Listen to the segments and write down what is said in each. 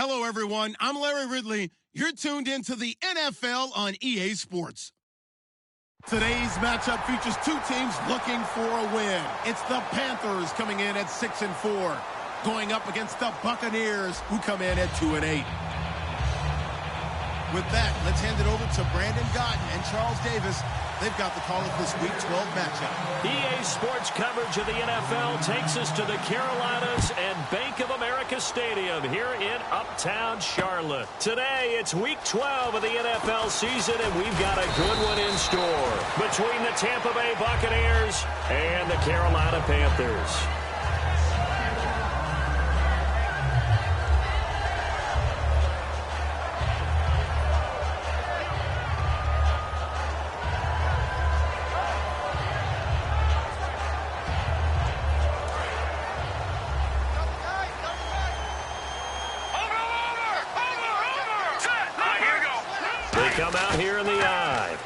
Hello, everyone. I'm Larry Ridley. You're tuned into the NFL on EA Sports. Today's matchup features two teams looking for a win. It's the Panthers coming in at 6-4, going up against the Buccaneers, who come in at 2-8. With that, let's hand it over to Brandon Gotton and Charles Davis. They've got the call of this Week 12 matchup. EA Sports coverage of the NFL takes us to the Carolinas and Bank of America Stadium here in Uptown Charlotte. Today, it's Week 12 of the NFL season, and we've got a good one in store between the Tampa Bay Buccaneers and the Carolina Panthers. Come out here in the eye.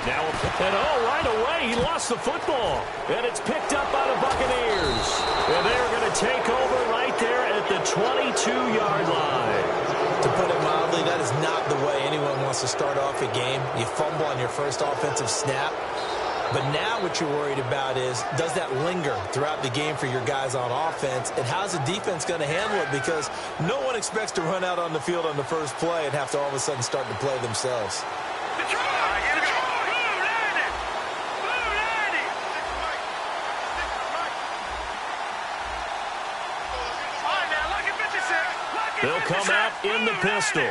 Now, and right away, he lost the football. And it's picked up by the Buccaneers. And they're going to take over right there at the 22-yard line. To put it mildly, that is not the way anyone wants to start off a game. You fumble on your first offensive snap. But now what you're worried about is, does that linger throughout the game for your guys on offense? And how's the defense going to handle it? Because no one expects to run out on the field on the first play and have to all of a sudden start to play themselves. They'll come out in the pistol.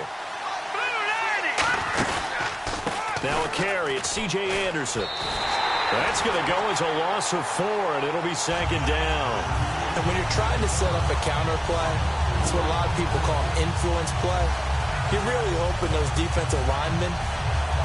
Now a carry. It's C.J. Anderson. That's going to go as a loss of 4, and it'll be second down. And when you're trying to set up a counter play, it's what a lot of people call an influence play. You're really hoping those defensive linemen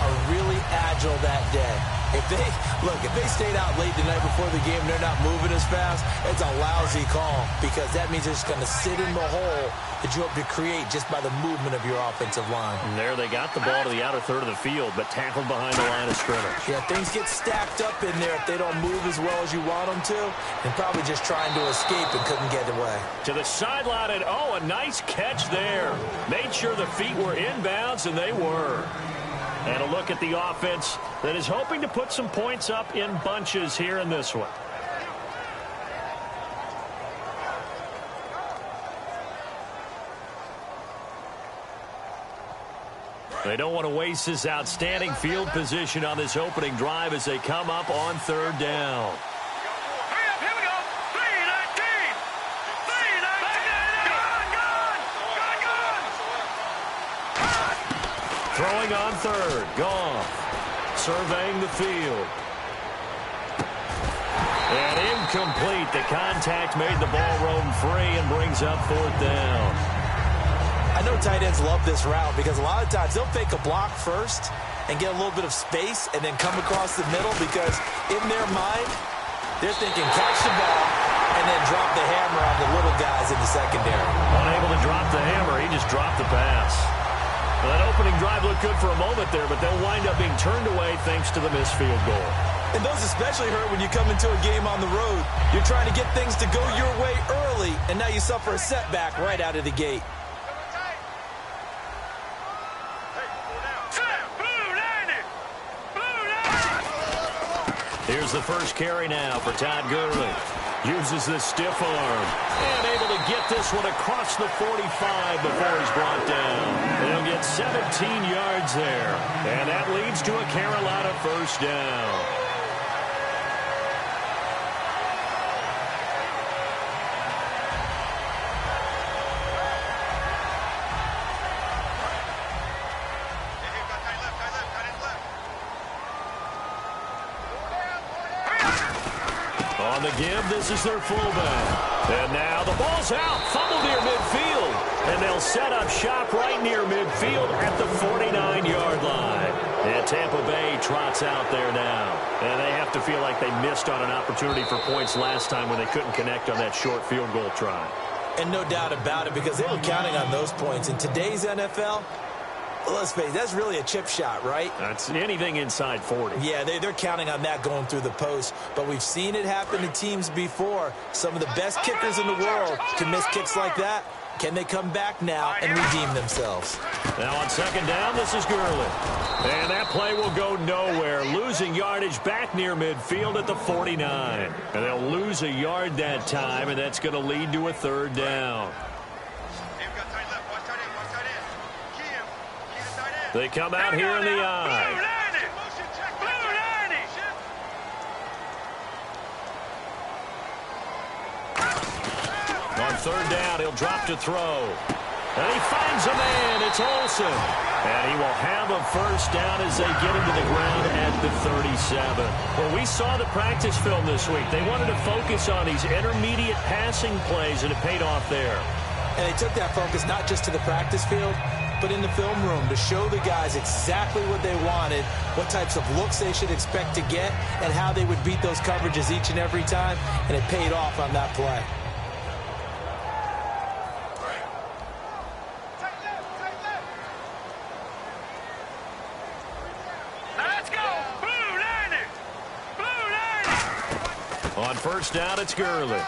are really agile that day. If they stayed out late the night before the game, they're not moving as fast, it's a lousy call because that means they're just going to sit in the hole that you hope to create just by the movement of your offensive line. And there they got the ball to the outer third of the field, but tackled behind the line of scrimmage. Yeah, things get stacked up in there if they don't move as well as you want them to, and probably just trying to escape and couldn't get away. To the sideline, and a nice catch there. Made sure the feet were inbounds, and they were. And a look at the offense that is hoping to put some points up in bunches here in this one. They don't want to waste this outstanding field position on this opening drive as they come up on third down. Throwing on third, Goff, surveying the field. And incomplete. The contact made the ball roam free and brings up fourth down. I know tight ends love this route because a lot of times they'll fake a block first and get a little bit of space and then come across the middle because in their mind, they're thinking catch the ball and then drop the hammer on the little guys in the secondary. Unable to drop the hammer, he just dropped the pass. Well, that opening drive looked good for a moment there, but they'll wind up being turned away thanks to the missed field goal. And those especially hurt when you come into a game on the road. You're trying to get things to go your way early, and now you suffer a setback right out of the gate. Here's the first carry now for Todd Gurley. Uses the stiff arm. And able to get this one across the 45 before he's brought down. They'll get 17 yards there. And that leads to a Carolina first down. On the give, this is their fullback. And now the ball's out. Fumble near midfield. And they'll set up shop right near midfield at the 49-yard line. And Tampa Bay trots out there now. And they have to feel like they missed on an opportunity for points last time when they couldn't connect on that short field goal try. And no doubt about it, because they were counting on those points. In today's NFL, let's face it, that's really a chip shot, right? That's anything inside 40. Yeah, they're counting on that going through the post. But we've seen it happen to teams before. Some of the best kickers in the world can miss kicks like that. Can they come back now and redeem themselves? Now on second down, this is Gurley. And that play will go nowhere, losing yardage back near midfield at the 49. And they'll lose a yard that time, and that's going to lead to a third down. They come out here in the eye. On third down, he'll drop to throw. And he finds a man. It's Olsen. And he will have a first down as they get him to the ground at the 37. Well, we saw the practice film this week. They wanted to focus on these intermediate passing plays, and it paid off there. And they took that focus not just to the practice field, but in the film room to show the guys exactly what they wanted, what types of looks they should expect to get, and how they would beat those coverages each and every time. And it paid off on that play. On first down, it's Gurley.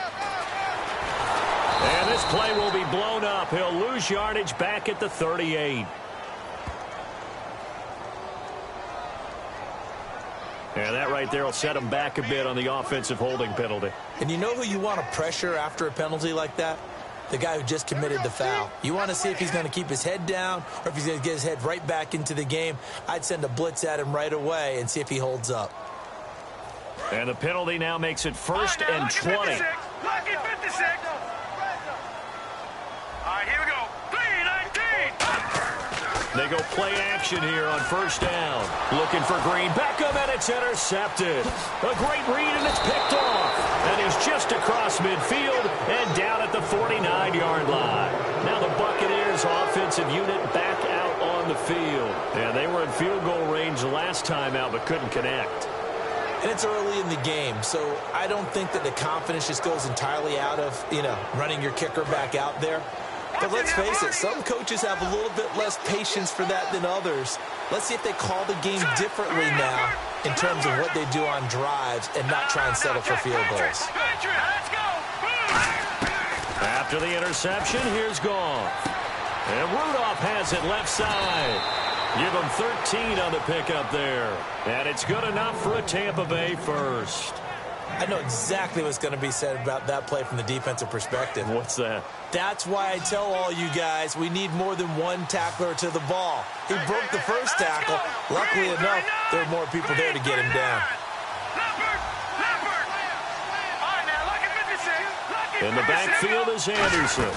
And this play will be blown up. He'll lose yardage back at the 38. And that right there will set him back a bit on the offensive holding penalty. And you know who you want to pressure after a penalty like that? The guy who just committed the foul. You want to see if he's going to keep his head down or if he's going to get his head right back into the game. I'd send a blitz at him right away and see if he holds up. And the penalty now makes it first and 20. Lucky 56. All right, here we go. 3-19. They go play action here on first down. Looking for Green. Beckham, and it's intercepted. A great read, and it's picked off. And he's just across midfield and down at the 49-yard line. Now the Buccaneers offensive unit back out on the field. And they were in field goal range last time out, but couldn't connect. And it's early in the game, so I don't think that the confidence just goes entirely out of, running your kicker back out there. But let's face it, some coaches have a little bit less patience for that than others. Let's see if they call the game differently now in terms of what they do on drives and not try and settle for field goals. After the interception, here's Goff. And Rudolph has it left side. Give him 13 on the pickup there. And it's good enough for a Tampa Bay first. I know exactly what's going to be said about that play from the defensive perspective. What's that? That's why I tell all you guys we need more than one tackler to the ball. He broke the first tackle. Luckily enough, there were more people there to get him down. In the backfield is Anderson.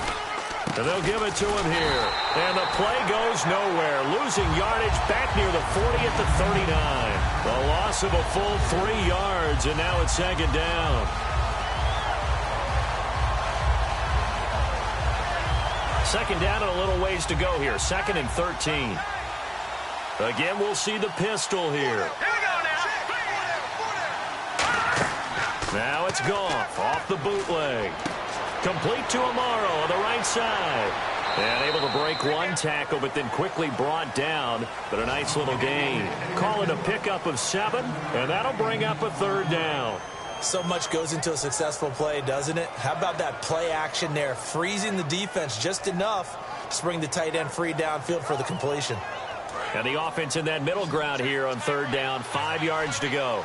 And they'll give it to him here. And the play goes nowhere. Losing yardage back near the 40 at the 39. A loss of a full 3 yards, and now it's second down. Second down and a little ways to go here. Second and 13. Again, we'll see the pistol here. Now it's Goff off the bootleg. Complete to Amaro on the right side. And able to break one tackle, but then quickly brought down. But a nice little gain. Call it a pickup of 7, and that'll bring up a third down. So much goes into a successful play, doesn't it? How about that play action there? Freezing the defense just enough to bring the tight end free downfield for the completion. And the offense in that middle ground here on third down. 5 yards to go.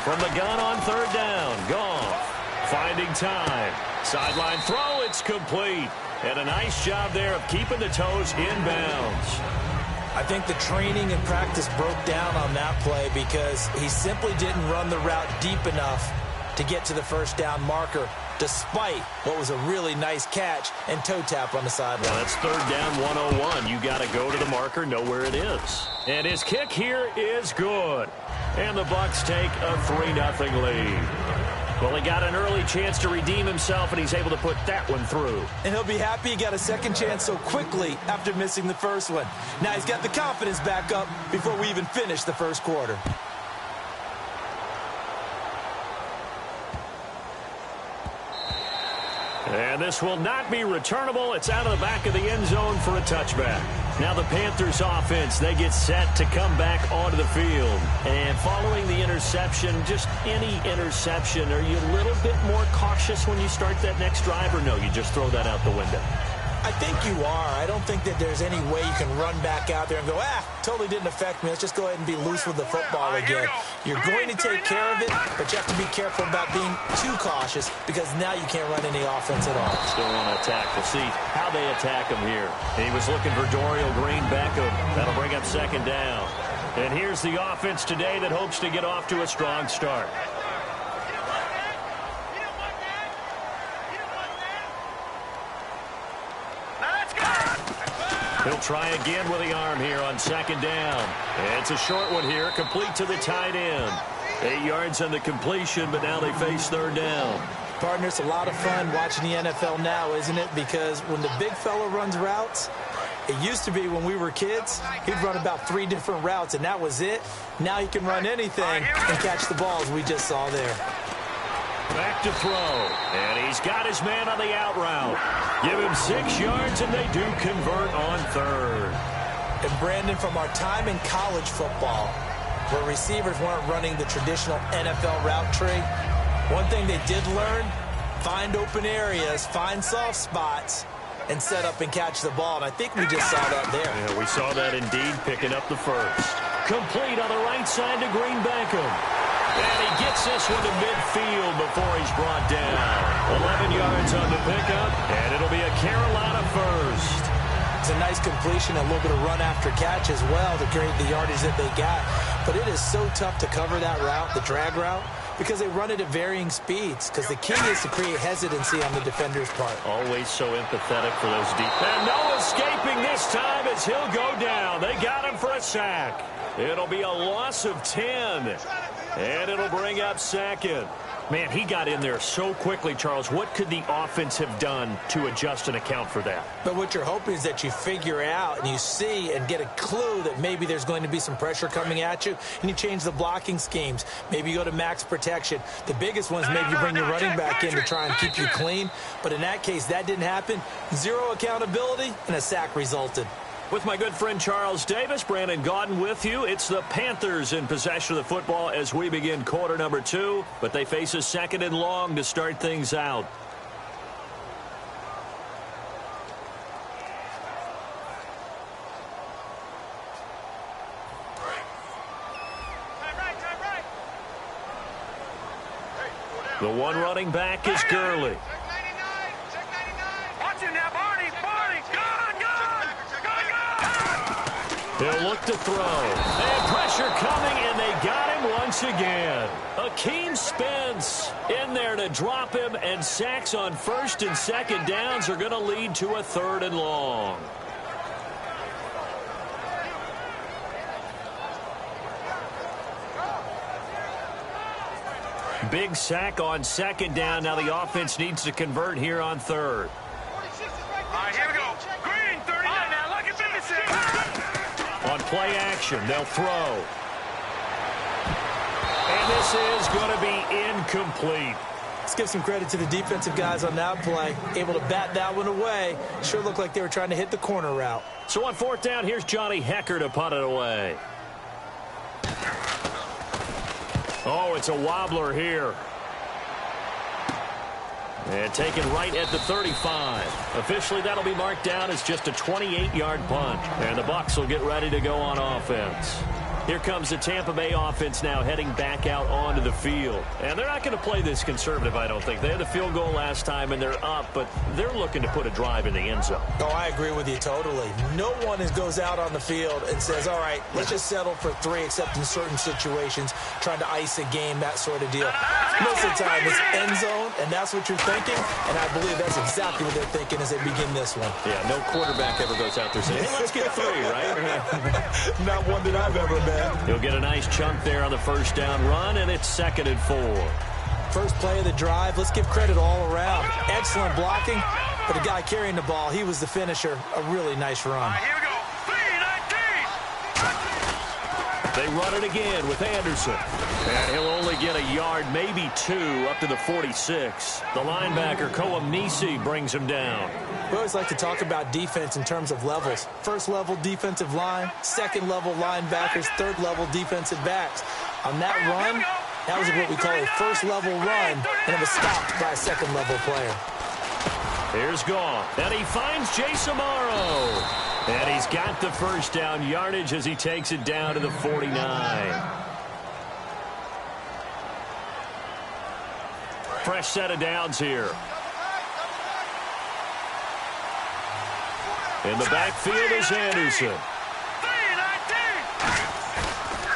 From the gun on third down, Goff finding time. Sideline throw, it's complete. And a nice job there of keeping the toes inbounds. I think the training and practice broke down on that play because he simply didn't run the route deep enough to get to the first down marker, despite what was a really nice catch and toe tap on the sideline. Well, that's third down 101. You got to go to the marker, know where it is. And his kick here is good. And the Bucs take a 3-0 lead. Well, he got an early chance to redeem himself, and he's able to put that one through. And he'll be happy he got a second chance so quickly after missing the first one. Now he's got the confidence back up before we even finish the first quarter. And this will not be returnable. It's out of the back of the end zone for a touchback. Now the Panthers offense, they get set to come back onto the field. And following the interception, just any interception, are you a little bit more cautious when you start that next drive, or no, you just throw that out the window? I think you are. I don't think that there's any way you can run back out there and go, totally didn't affect me. Let's just go ahead and be loose with the football again. You're going to take care of it, but you have to be careful about being too cautious because now you can't run any offense at all. Still want to attack. We'll see how they attack him here. He was looking for Dorial Green-Beckham. That'll bring up second down. And here's the offense today that hopes to get off to a strong start. He'll try again with the arm here on second down. It's a short one here, complete to the tight end. 8 yards on the completion, but now they face third down. Partner, it's a lot of fun watching the NFL now, isn't it? Because when the big fella runs routes, it used to be when we were kids, he'd run about 3 different routes, and that was it. Now he can run anything and catch the balls we just saw there. Back to throw, and he's got his man on the out route. Give him 6 yards, and they do convert on third. And Brandon, from our time in college football, where receivers weren't running the traditional NFL route tree, one thing they did learn, find open areas, find soft spots, and set up and catch the ball. And I think we just saw that there. Yeah, we saw that indeed, picking up the first. Complete on the right side to Green-Beckham. And he gets this one to midfield before he's brought down. 11 yards on the pickup, and it'll be a Carolina first. It's a nice completion, a little bit of run after catch as well to create the yardage that they got. But it is so tough to cover that route, the drag route, because they run it at varying speeds. Because the key is to create hesitancy on the defender's part. Always so empathetic for those deep. And no escaping this time as he'll go down. They got him for a sack. It'll be a loss of 10. And it'll bring up second. Man, he got in there so quickly, Charles. What could the offense have done to adjust and account for that? But what you're hoping is that you figure out and you see and get a clue that maybe there's going to be some pressure coming at you, and you change the blocking schemes. Maybe you go to max protection. The biggest one is maybe you bring your running back in to try and keep you clean. But in that case, that didn't happen. Zero accountability, and a sack resulted. With my good friend Charles Davis, Brandon Gaudin with you. It's the Panthers in possession of the football as we begin quarter number 2, but they face a second and long to start things out. The one running back is Gurley. He'll look to throw. And pressure coming, and they got him once again. Akeem Spence in there to drop him, and sacks on first and second downs are going to lead to a third and long. Big sack on second down. Now the offense needs to convert here on third. All right, here we go. Green, 39. Now look at 56. On play action, they'll throw. And this is going to be incomplete. Let's give some credit to the defensive guys on that play. Able to bat that one away. Sure looked like they were trying to hit the corner route. So on fourth down, here's Johnny Hecker to punt it away. Oh, it's a wobbler here. And taken right at the 35. Officially, that'll be marked down as just a 28-yard punt. And the Bucs will get ready to go on offense. Here comes the Tampa Bay offense now heading back out onto the field. And they're not going to play this conservative, I don't think. They had the field goal last time, and they're up, but they're looking to put a drive in the end zone. Oh, I agree with you totally. No one goes out on the field and says, all right, let's just settle for 3, except in certain situations, trying to ice a game, that sort of deal. Most of the time, it's end zone, and that's what you're thinking, and I believe that's exactly what they're thinking as they begin this one. Yeah, no quarterback ever goes out there saying, hey, let's get 3, right? Not one that I've ever met. He'll get a nice chunk there on the first down run, and it's 2nd and 4. First play of the drive. Let's give credit all around. Excellent blocking, but the guy carrying the ball, he was the finisher. A really nice run. Here we go. They run it again with Anderson. And he'll only get a yard, maybe 2, up to the 46. The linebacker, Koamnisi, brings him down. We always like to talk about defense in terms of levels. First-level defensive line, second-level linebackers, third-level defensive backs. On that run, that was what we call a first-level run, and it was stopped by a second-level player. Here's Goff, and he finds Jace Amaro. And he's got the first down yardage as he takes it down to the 49. Fresh set of downs here. In the backfield is Anderson.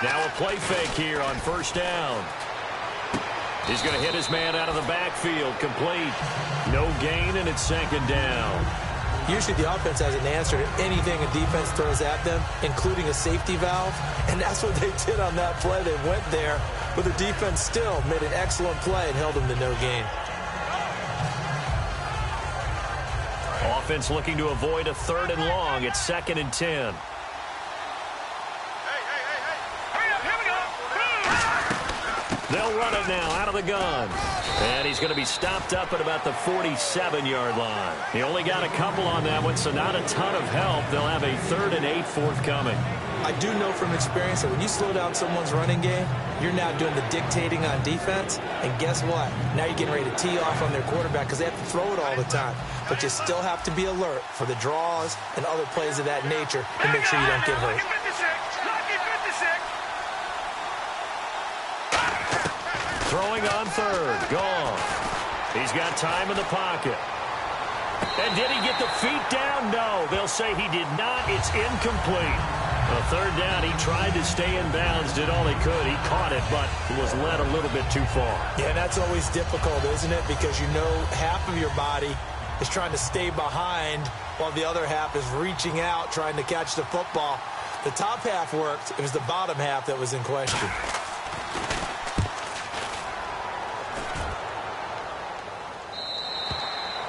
Now a play fake here on first down. He's going to hit his man out of the backfield, complete. No gain, and it's second down. Usually the offense has an answer to anything a defense throws at them, including a safety valve, and that's what they did on that play. They went there, but the defense still made an excellent play and held them to no gain. Offense looking to avoid a 3rd and long. It's 2nd and 10. They'll run it now out of the gun. And he's going to be stopped up at about the 47-yard line. He only got a couple on that one, so not a ton of help. They'll have a 3rd and 8 forthcoming. I do know from experience that when you slow down someone's running game, you're now doing the dictating on defense. And guess what? Now you're getting ready to tee off on their quarterback because they have to throw it all the time. But you still have to be alert for the draws and other plays of that nature to make sure you don't get hurt. Throwing on 3rd. Goff. He's got time in the pocket. And did he get the feet down? No. They'll say he did not. It's incomplete. A 3rd down. He tried to stay in bounds, did all he could. He caught it, but was led a little bit too far. Yeah, that's always difficult, isn't it? Because you know half of your body is trying to stay behind while the other half is reaching out, trying to catch the football. The top half worked. It was the bottom half that was in question.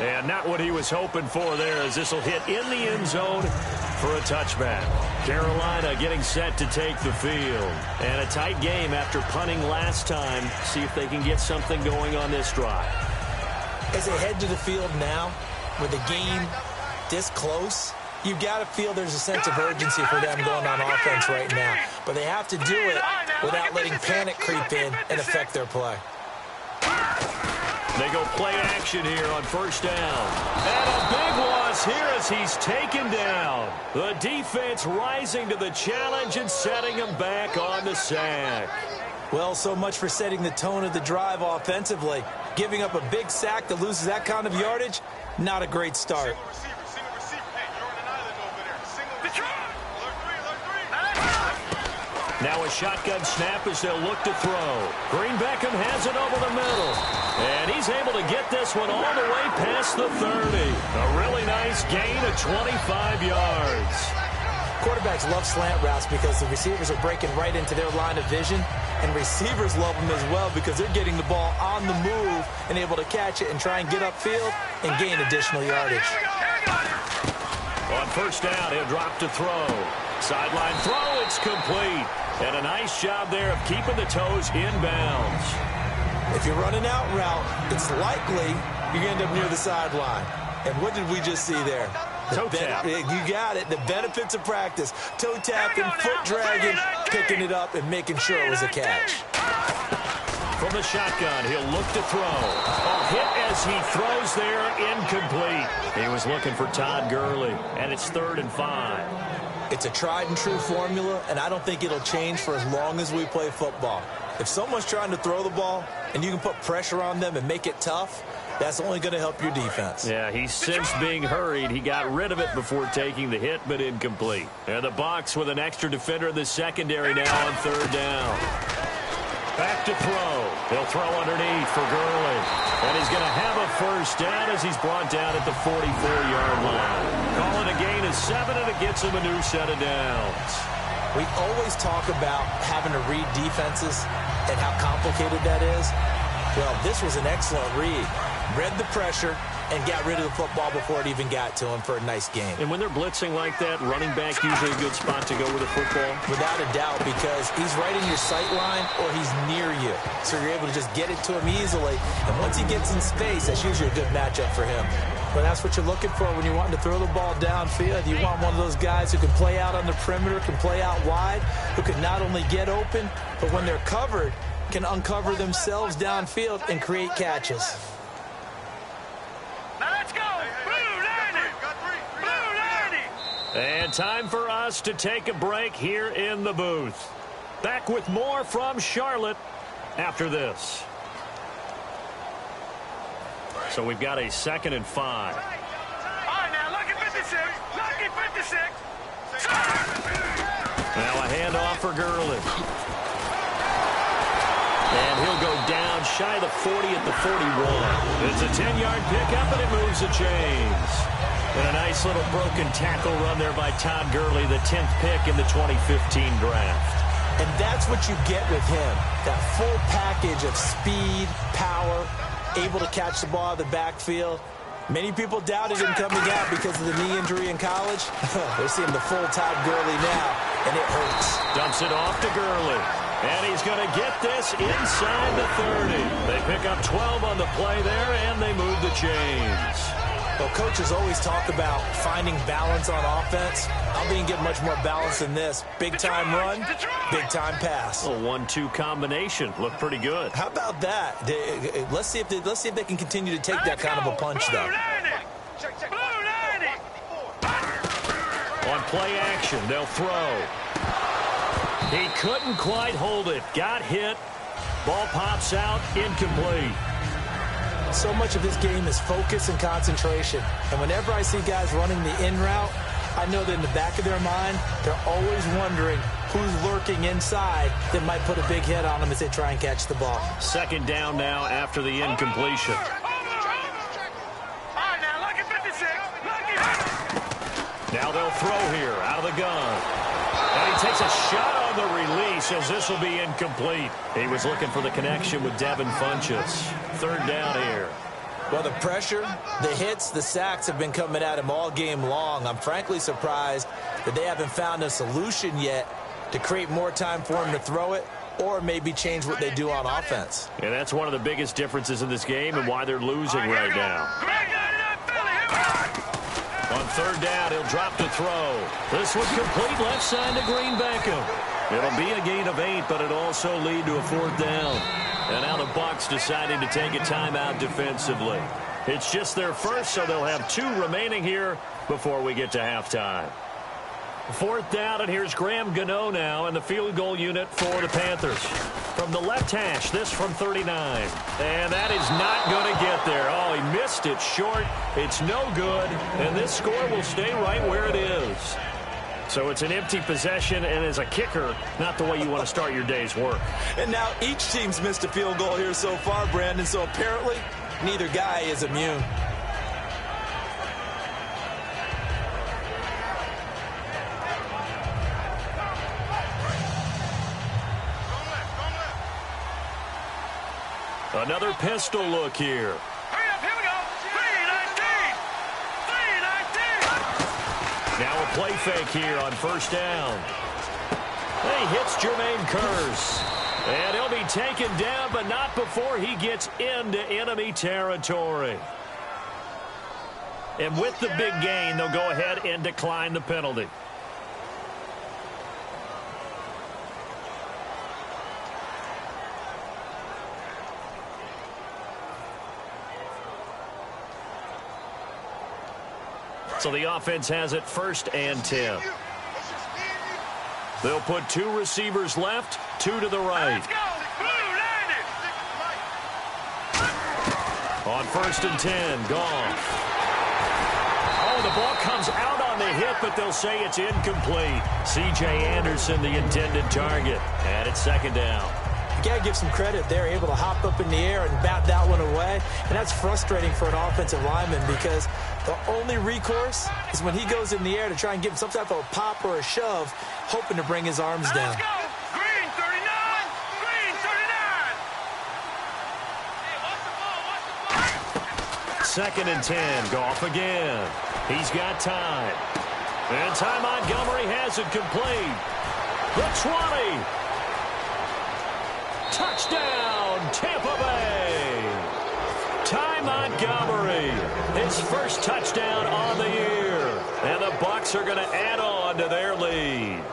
And not what he was hoping for there, as this will hit in the end zone for a touchback. Carolina getting set to take the field. And a tight game after punting last time. See if they can get something going on this drive. As they head to the field now, with the game this close, you've got to feel there's a sense of urgency for them going on offense right now. But they have to do it without letting panic creep in and affect their play. They go play action here on first down. And a big loss here as he's taken down. The defense rising to the challenge and setting him back on the sack. Well, so much for setting the tone of the drive offensively. Giving up a big sack that loses that kind of yardage, not a great start. Now a shotgun snap as they'll look to throw. Green Beckham has it over the middle. And he's able to get this one all the way past the 30. A really nice gain of 25 yards. Quarterbacks love slant routes because the receivers are breaking right into their line of vision. And receivers love them as well because they're getting the ball on the move and able to catch it and try and get upfield and gain additional yardage. On first down, he'll drop to throw. Sideline throw, it's complete. And a nice job there of keeping the toes inbounds. If you're running out route, it's likely you're going to end up near the sideline. And what did we just see there? Toe tap. You got it. The benefits of practice. Toe tapping, foot dragging, picking it up, and making sure it was a catch. From the shotgun, he'll look to throw. A hit as he throws there, incomplete. He was looking for Todd Gurley, and it's 3rd and 5. It's a tried-and-true formula, and I don't think it'll change for as long as we play football. If someone's trying to throw the ball and you can put pressure on them and make it tough, that's only going to help your defense. Yeah, he sensed being hurried. He got rid of it before taking the hit, but incomplete. And the Bucs with an extra defender in the secondary now on 3rd down. Back to throw. He'll throw underneath for Gurley. And he's going to have a first down as he's brought down at the 44-yard line. Call it a gain of 7, and it gets him a new set of downs. We always talk about having to read defenses and how complicated that is. Well, this was an excellent read. Read the pressure and got rid of the football before it even got to him for a nice gain. And when they're blitzing like that, running back usually a good spot to go with a football? Without a doubt, because he's right in your sight line or he's near you. So you're able to just get it to him easily. And once he gets in space, that's usually a good matchup for him. But that's what you're looking for when you're wanting to throw the ball downfield. You want one of those guys who can play out on the perimeter, can play out wide, who can not only get open, but when they're covered, can uncover themselves downfield and create catches. Now let's go. Blue 90. Blue 90. And time for us to take a break here in the booth. Back with more from Charlotte after this. So we've got a 2nd and 5. All right, now lucky 56. Lucky 56. Now a handoff for Gurley. And he'll go down shy of the 40 at the 41. It's a 10-yard pickup, and it moves the chains. And a nice little broken tackle run there by Todd Gurley, the 10th pick in the 2015 draft. And that's what you get with him, that full package of speed, power, able to catch the ball out of the backfield. Many people doubted him coming out because of the knee injury in college. They're seeing the full Todd Gurley now, and it hurts. Dumps it off to Gurley. And he's going to get this inside the 30. They pick up 12 on the play there, and they move the chains. Well, coaches always talk about finding balance on offense. I don't think you get much more balance than this. Big-time run, big-time pass. A 1-2 combination. Looked pretty good. How about that? Let's see if they can continue to take that kind of a punch, though. Blue 90. On play action, they'll throw. He couldn't quite hold it. Got hit. Ball pops out. Incomplete. So much of this game is focus and concentration. And whenever I see guys running the in route, I know that in the back of their mind, they're always wondering who's lurking inside that might put a big hit on them as they try and catch the ball. 2nd down now after the incompletion. All right, now lucky 56. Lucky. Now they'll throw here out of the gun. And he takes a shot on the release as this will be incomplete. He was looking for the connection with Devin Funchess. 3rd down here. Well, the pressure, the hits, the sacks have been coming at him all game long. I'm frankly surprised that they haven't found a solution yet to create more time for him to throw it or maybe change what they do on offense. And that's one of the biggest differences in this game and why they're losing right now. On 3rd down, he'll drop to throw. This one complete left side to Green Beckham. It'll be a gain of 8, but it'll also lead to a 4th down. And now the Bucs deciding to take a timeout defensively. It's just their first, so they'll have 2 remaining here before we get to halftime. 4th down, and here's Graham Gano now in the field goal unit for the Panthers. From the left hash, this from 39. And that is not going to get there. Oh, he missed it short. It's no good, and this score will stay right where it is. So it's an empty possession, and as a kicker, not the way you want to start your day's work. And now each team's missed a field goal here so far, Brandon, so apparently neither guy is immune. Another pistol look here. Hurry up, here we go. 3-19. 3-19. Now a play fake here on 1st down. He hits Jermaine Kearse. And he'll be taken down, but not before he gets into enemy territory. And with the big gain, they'll go ahead and decline the penalty. So the offense has it 1st and 10. They'll put 2 receivers left, 2 to the right. Let's go. Blue 90. On 1st and 10, Goff. Oh, the ball comes out on the hit, but they'll say it's incomplete. C.J. Anderson, the intended target. And it's 2nd down. You got to give some credit. They're able to hop up in the air and bat that one away. And that's frustrating for an offensive lineman because the only recourse is when he goes in the air to try and give him some type of a pop or a shove, hoping to bring his arms down. Let's go. Green 39. Green 39. 2nd and 10. Goff again. He's got time. And Ty Montgomery has it complete. The 20. Touchdown, Tampa Bay. Ty Montgomery, his first touchdown on the year. And the Bucs are going to add on to their lead.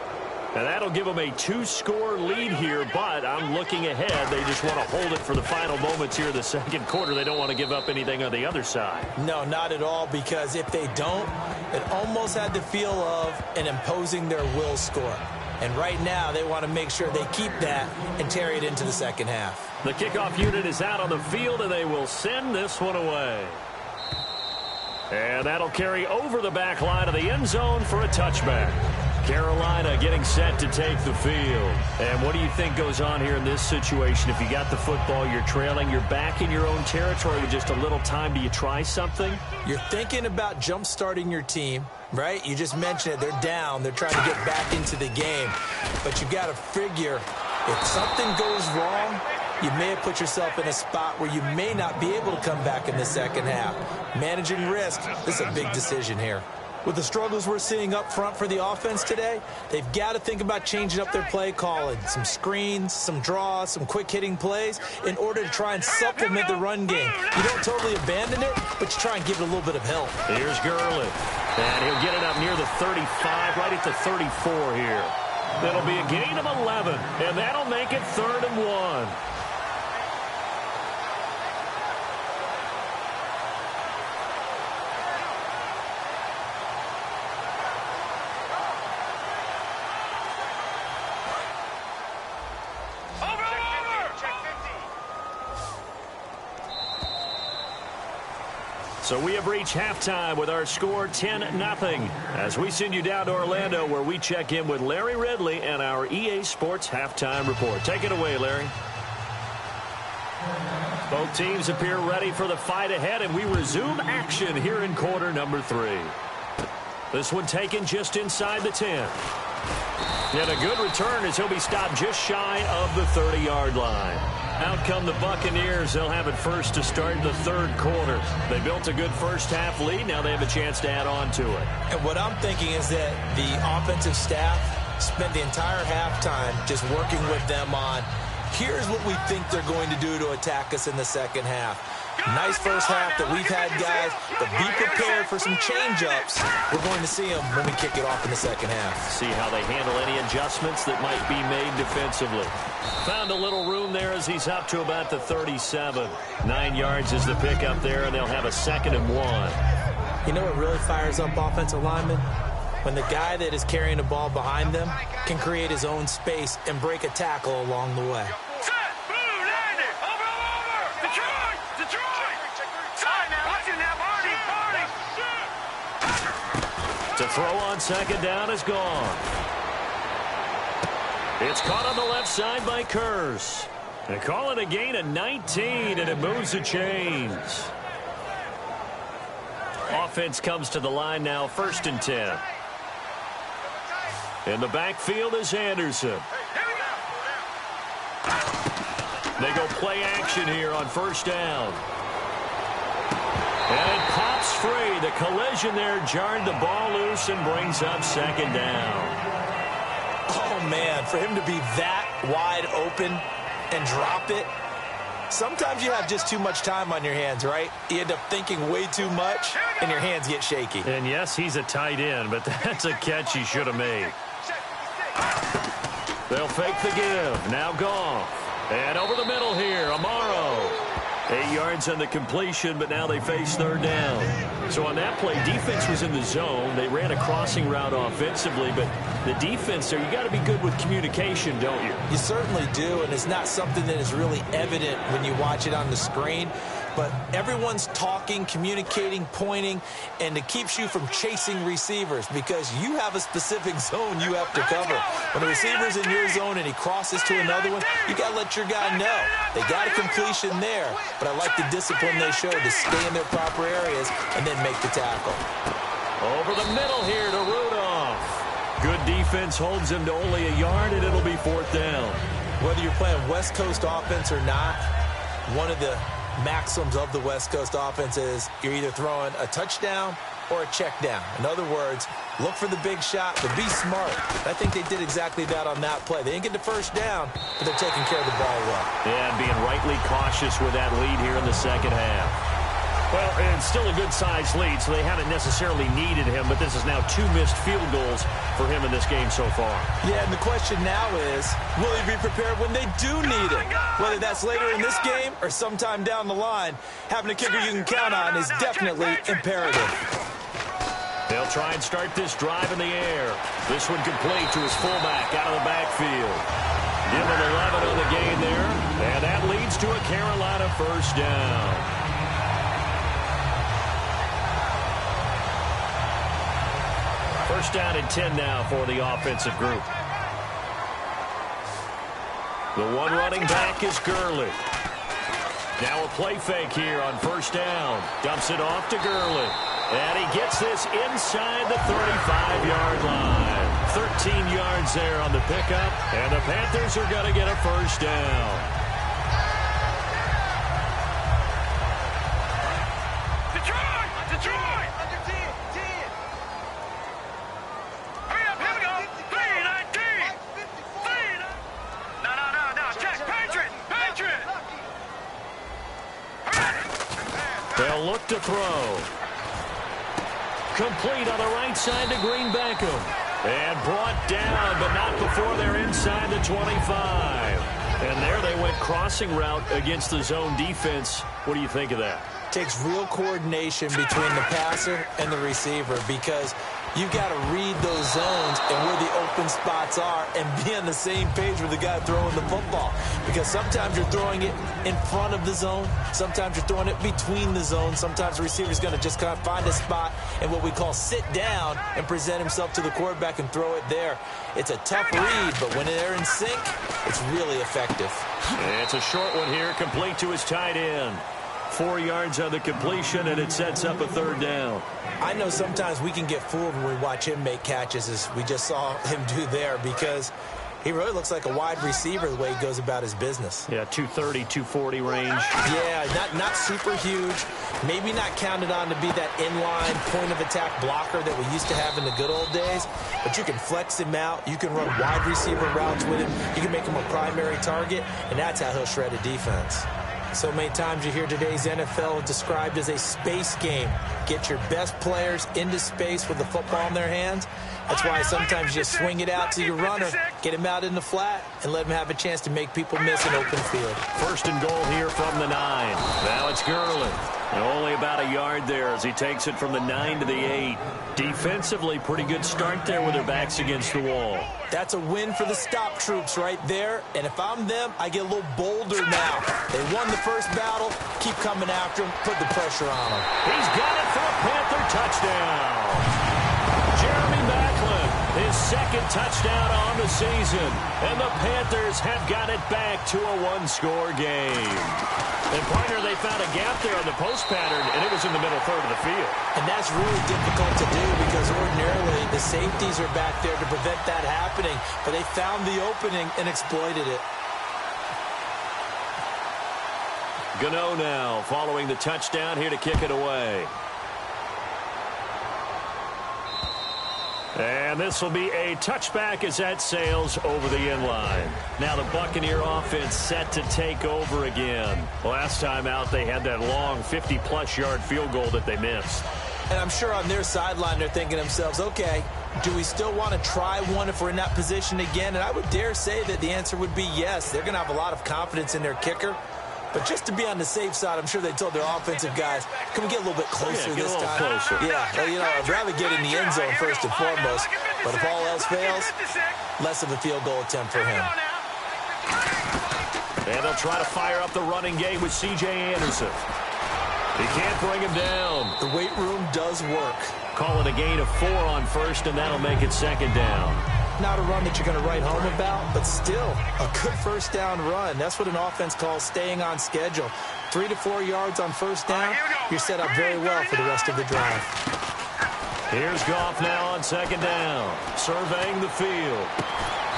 And that'll give them a 2-score lead here, but I'm looking ahead. They just want to hold it for the final moments here in the second quarter. They don't want to give up anything on the other side. No, not at all, because if they don't, it almost had the feel of an imposing their will score. And right now, they want to make sure they keep that and carry it into the second half. The kickoff unit is out on the field, and they will send this one away. And that'll carry over the back line of the end zone for a touchback. Carolina getting set to take the field. And what do you think goes on here in this situation? If you got the football, you're trailing, you're back in your own territory with just a little time. Do you try something? You're thinking about jump-starting your team, right? You just mentioned it. They're down. They're trying to get back into the game. But you got to figure if something goes wrong, you may have put yourself in a spot where you may not be able to come back in the second half. Managing risk, this is a big decision here. With the struggles we're seeing up front for the offense today, they've got to think about changing up their play calling. Some screens, some draws, some quick-hitting plays in order to try and supplement the run game. You don't totally abandon it, but you try and give it a little bit of help. Here's Gurley. And he'll get it up near the 35, right at the 34 here. That'll be a gain of 11, and that'll make it 3rd and 1. So we have reached halftime with our score 10-0 as we send you down to Orlando where we check in with Larry Ridley and our EA Sports halftime report. Take it away, Larry. Both teams appear ready for the fight ahead, and we resume action here in quarter number 3. This one taken just inside the 10. And a good return as he'll be stopped just shy of the 30-yard line. Out come the Buccaneers. They'll have it first to start the 3rd quarter. They built a good first-half lead. Now they have a chance to add on to it. And what I'm thinking is that the offensive staff spent the entire halftime just working with them on, here's what we think they're going to do to attack us in the second half. Nice first half that we've had, guys, but be prepared for some change-ups. We're going to see them when we kick it off in the second half. See how they handle any adjustments that might be made defensively. Found a little room there as he's up to about the 37. 9 yards is the pickup there, and they'll have a 2nd and 1. You know what really fires up offensive linemen? When the guy that is carrying the ball behind them can create his own space and break a tackle along the way. To throw on 2nd down is gone. It's caught on the left side by Kurz. They call it a gain of 19, and it moves the chains. Offense comes to the line now, 1st and 10. In the backfield is Anderson. They go play action here on 1st down. And it pops free. The collision there jarred the ball loose and brings up 2nd down. Oh, man, for him to be that wide open and drop it. Sometimes you have just too much time on your hands, right? You end up thinking way too much, and your hands get shaky. And, yes, he's a tight end, but that's a catch he should have made. They'll fake the give. Now Goff. And over the middle here, Amaro. 8 yards on the completion, but now they face 3rd down. So on that play, defense was in the zone. They ran a crossing route offensively, but the defense there, you got to be good with communication, don't you? You certainly do, and it's not something that is really evident when you watch it on the screen. But everyone's talking, communicating, pointing, and it keeps you from chasing receivers because you have a specific zone you have to cover. When the receiver's in your zone and he crosses to another one, you got to let your guy know. They got a completion there, but I like the discipline they showed to stay in their proper areas and then make the tackle. Over the middle here to Rudolph. Good defense holds him to only a yard, and it'll be 4th down. Whether you're playing West Coast offense or not, one of the maxims of the West Coast offense is you're either throwing a touchdown or a check down. In other words, look for the big shot, but be smart. I think they did exactly that on that play. They didn't get the first down, but they're taking care of the ball well. Yeah, being rightly cautious with that lead here in the second half. Well, it's still a good-sized lead, so they haven't necessarily needed him, but this is now 2 missed field goals for him in this game so far. Yeah, and the question now is, will he be prepared when they do need him? Whether that's later in this game or sometime down the line, having a kicker you can count on is definitely imperative. They'll try and start this drive in the air. This one complete to his fullback out of the backfield. Give him 11 on the gain there, and that leads to a Carolina first down. First down and 10 now for the offensive group. The one running back is Gurley. Now a play fake here on first down. Dumps it off to Gurley. And he gets this inside the 35-yard line. 13 yards there on the pickup. And the Panthers are going to get a first down. They'll look to throw. Complete on the right side to Green Beckham. And brought down, but not before they're inside the 25. And there they went crossing route against the zone defense. What do you think of that? Takes real coordination between the passer and the receiver because you've got to read those zones and where the open spots are and be on the same page with the guy throwing the football. Because sometimes you're throwing it in front of the zone. Sometimes you're throwing it between the zones. Sometimes the receiver's going to just kind of find a spot and what we call sit down and present himself to the quarterback and throw it there. It's a tough read, but when they're in sync, it's really effective. It's a short one here, complete to his tight end. 4 yards on the completion, and it sets up a third down. I know sometimes we can get fooled when we watch him make catches, as we just saw him do there, because he really looks like a wide receiver the way he goes about his business. Yeah, 230, 240 range. Yeah, not super huge. Maybe not counted on to be that inline point-of-attack blocker that we used to have in the good old days, but you can flex him out. You can run wide receiver routes with him. You can make him a primary target, and that's how he'll shred a defense. So many times you hear today's NFL described as a space game. Get your best players into space with the football in their hands. That's why sometimes you swing it out to your runner, get him out in the flat, and let him have a chance to make people miss an open field. First and goal here from the 9. Now it's Gurley. And only about a yard there as he takes it from the 9 to the 8. Defensively, pretty good start there with their backs against the wall. That's a win for the stop troops right there. And if I'm them, I get a little bolder now. They won the first battle. Keep coming after him. Put the pressure on him. He's got it for a Panther touchdown. Jeremy Maclin, his second touchdown on the season. And the Panthers have got it back to a one-score game. And, partner, they found a gap there on the post pattern, and it was in the middle third of the field. And that's really difficult to do because ordinarily the safeties are back there to prevent that happening. But they found the opening and exploited it. Gano now following the touchdown here to kick it away. And this will be a touchback as that sails over the end line. Now the Buccaneer offense set to take over again. Last time out, they had that long 50-plus yard field goal that they missed. And I'm sure on their sideline they're thinking to themselves, okay, do we still want to try one if we're in that position again? And I would dare say that the answer would be yes. They're going to have a lot of confidence in their kicker. But just to be on the safe side, I'm sure they told their offensive guys, can we get a little bit closer this time? Closer. Yeah, well, you know, I'd rather get in the end zone first and foremost. But if all else fails, less of a field goal attempt for him. And they'll try to fire up the running game with C.J. Anderson. He can't bring him down. The weight room does work. Call it a gain of 4 on first, and that'll make it second down. Not a run that you're going to write home about, but still a good first down run. That's what an offense calls staying on schedule. 3 to 4 yards on first down, you're set up very well for the rest of the drive. Here's Goff now on second down, surveying the field.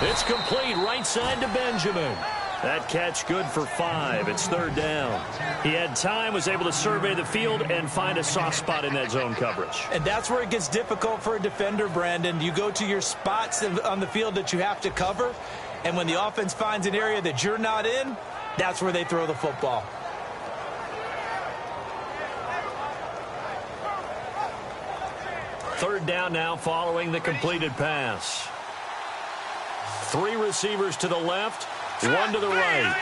It's complete right side to Benjamin. That catch good for 5. It's 3rd down. He had time, was able to survey the field and find a soft spot in that zone coverage. And that's where it gets difficult for a defender, Brandon. You go to your spots on the field that you have to cover, and when the offense finds an area that you're not in, that's where they throw the football. Third down now following the completed pass. 3 receivers to the left, 1 to the right.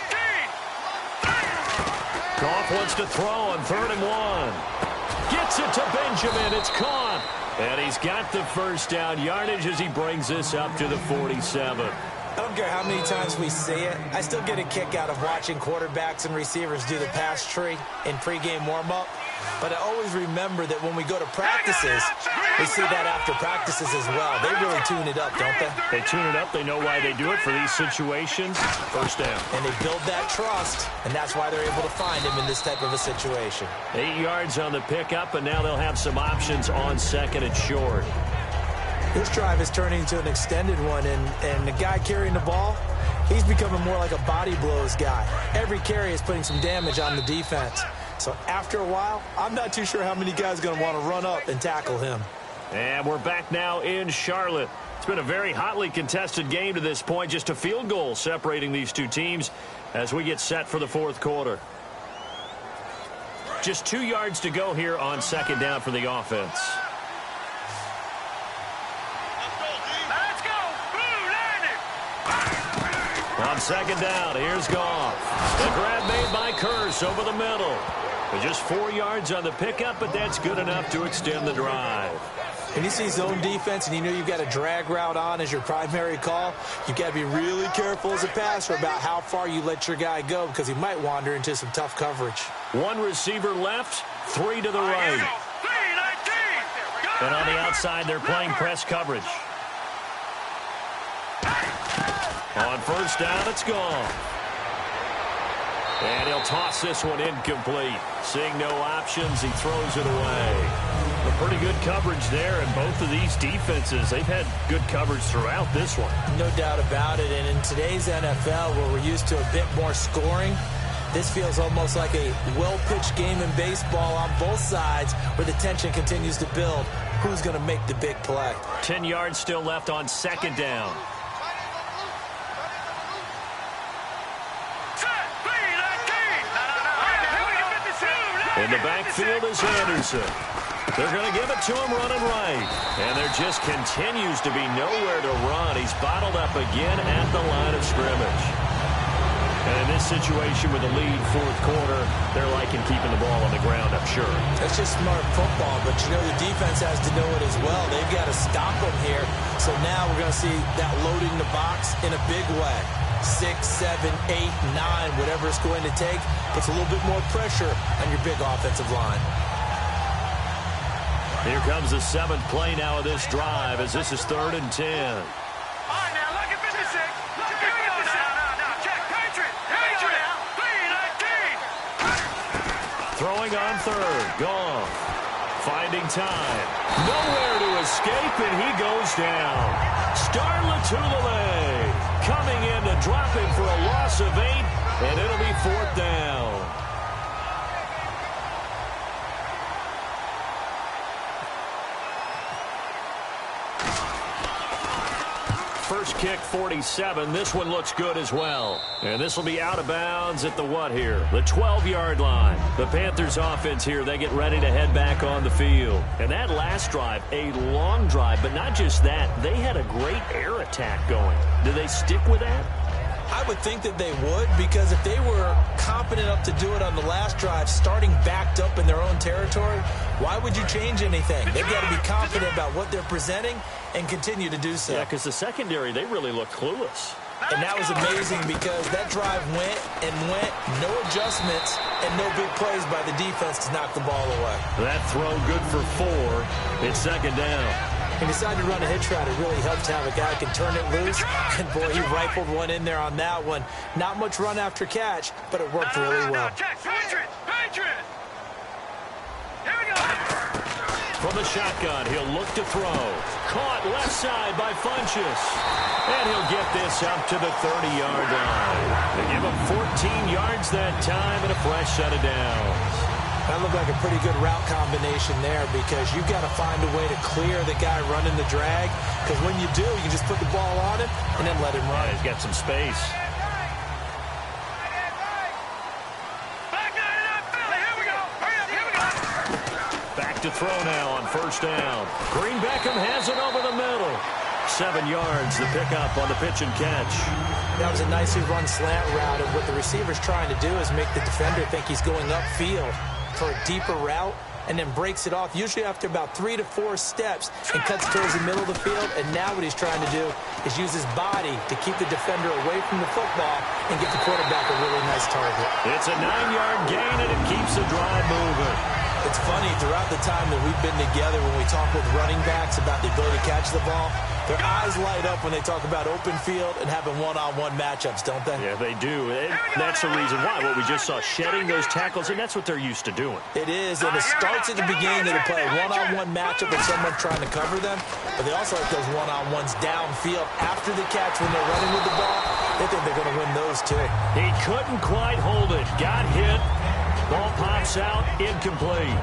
Goff wants to throw on 3rd and 1. Gets it to Benjamin. It's caught. And he's got the first down yardage as he brings this up to the 47. I don't care how many times we see it. I still get a kick out of watching quarterbacks and receivers do the pass tree in pregame warm-up. But I always remember that when we go to practices, we see that after practices as well. They really tune it up, don't they? They tune it up. They know why they do it for these situations. First down. And they build that trust, and that's why they're able to find him in this type of a situation. 8 yards on the pickup, and now they'll have some options on 2nd and short. This drive is turning into an extended one, and the guy carrying the ball, he's becoming more like a body blows guy. Every carry is putting some damage on the defense. So after a while, I'm not too sure how many guys are going to want to run up and tackle him. And we're back now in Charlotte. It's been a very hotly contested game to this point. Just a field goal separating these two teams as we get set for the 4th quarter. Just 2 yards to go here on 2nd down for the offense. Let's go. Blue landing. On 2nd down, here's Goff. The grab made by Curse over the middle. With just 4 yards on the pickup, but that's good enough to extend the drive. When you see zone defense and you know you've got a drag route on as your primary call, you've got to be really careful as a passer about how far you let your guy go because he might wander into some tough coverage. 1 receiver left, 3 to the right. And on the outside, they're playing press coverage. On 1st down, it's gone. And he'll toss this one incomplete. Seeing no options, he throws it away. A pretty good coverage there, and both of these defenses, they've had good coverage throughout this one. No doubt about it, and in today's NFL, where we're used to a bit more scoring, this feels almost like a well-pitched game in baseball on both sides where the tension continues to build. Who's going to make the big play? 10 yards still left on 2nd down. In the backfield is Anderson. They're going to give it to him running right. And there just continues to be nowhere to run. He's bottled up again at the line of scrimmage. And in this situation with the lead 4th quarter, they're liking keeping the ball on the ground, I'm sure. That's just smart football, but you know the defense has to know it as well. They've got to stop them here. So now we're going to see that loading the box in a big way. 6, 7, 8, 9, whatever it's going to take, puts a little bit more pressure on your big offensive line. Here comes the 7th play now of this drive as this is 3rd and 10. All right, now look at 56. Look at 56. No. Check. Patriot. Patriot. Throwing on 3rd. Gone. Finding time. Nowhere to escape, and he goes down. Star Latulele coming in to drop him for a loss of 8, and it'll be 4th down. First kick, 47. This one looks good as well. And this will be out of bounds at the what here? The 12-yard line. The Panthers offense here, they get ready to head back on the field. And that last drive, a long drive, but not just that. They had a great air attack going. Do they stick with that? I would think that they would, because if they were confident enough to do it on the last drive, starting backed up in their own territory, why would you change anything? They've got to be confident about what they're presenting and continue to do so. Yeah, because the secondary, they really looked clueless. And that was amazing because that drive went and went, no adjustments, and no big plays by the defense to knock the ball away. That throw good for 4. It's 2nd down. He decided to run a hitch route. It really helps to have a guy who can turn it loose. And, boy, he rifled one in there on that one. Not much run after catch, but it worked really well. Check. Patriot. Here we go. From the shotgun, he'll look to throw. Caught left side by Funchess. And he'll get this up to the 30-yard line. They give him 14 yards that time and a fresh set of downs. That looked like a pretty good route combination there because you've got to find a way to clear the guy running the drag. Because when you do, you can just put the ball on him and then let him run. Yeah, he's got some space. Back to throw now on first down. Green Beckham has it over the middle. 7 yards, the pickup on the pitch and catch. That was a nicely run slant route, and what the receiver's trying to do is make the defender think he's going upfield for a deeper route and then breaks it off, usually after about 3 to 4 steps, and cuts towards the middle of the field. And now what he's trying to do is use his body to keep the defender away from the football and get the quarterback a really nice target. It's a 9-yard gain, and it keeps the drive moving. It's funny, throughout the time that we've been together, when we talk with running backs about the ability to catch the ball, their eyes light up when they talk about open field and having one-on-one matchups, don't they? Yeah, they do. And that's the reason why. What we just saw, shedding those tackles, and that's what they're used to doing. It is, and it starts at the beginning. They play a one-on-one matchup with someone trying to cover them, but they also like those one-on-ones downfield after the catch when they're running with the ball. They think they're going to win those, too. He couldn't quite hold it. Got hit. Ball pops out, incomplete.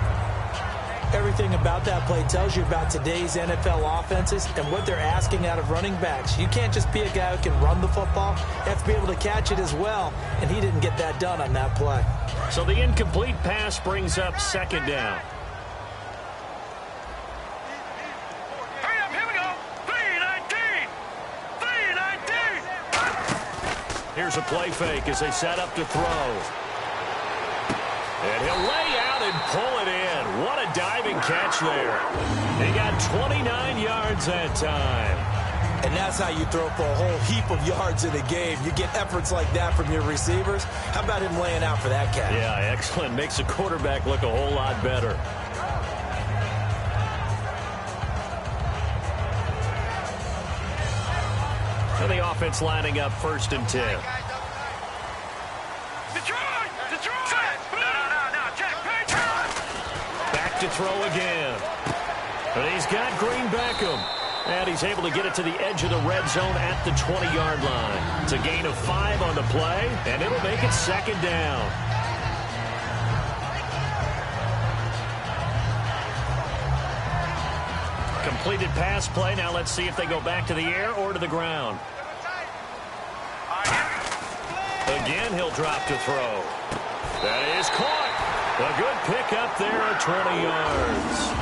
Everything about that play tells you about today's NFL offenses and what they're asking out of running backs. You can't just be a guy who can run the football. You have to be able to catch it as well, and he didn't get that done on that play. So the incomplete pass brings up second down. Hurry up, here we go. 3-19. 3-19. Here's a play fake as they set up to throw. And he'll lay out and pull it in. What a diving catch there. He got 29 yards that time. And that's how you throw for a whole heap of yards in a game. You get efforts like that from your receivers. How about him laying out for that catch? Yeah, excellent. Makes the quarterback look a whole lot better. And the offense lining up 1st and 10. Back to throw again. And he's got Green Beckham. And he's able to get it to the edge of the red zone at the 20-yard line. It's a gain of 5 on the play, and it'll make it second down. Completed pass play. Now let's see if they go back to the air or to the ground. Again, he'll drop to throw. That is caught. A good pickup there at 20 yards.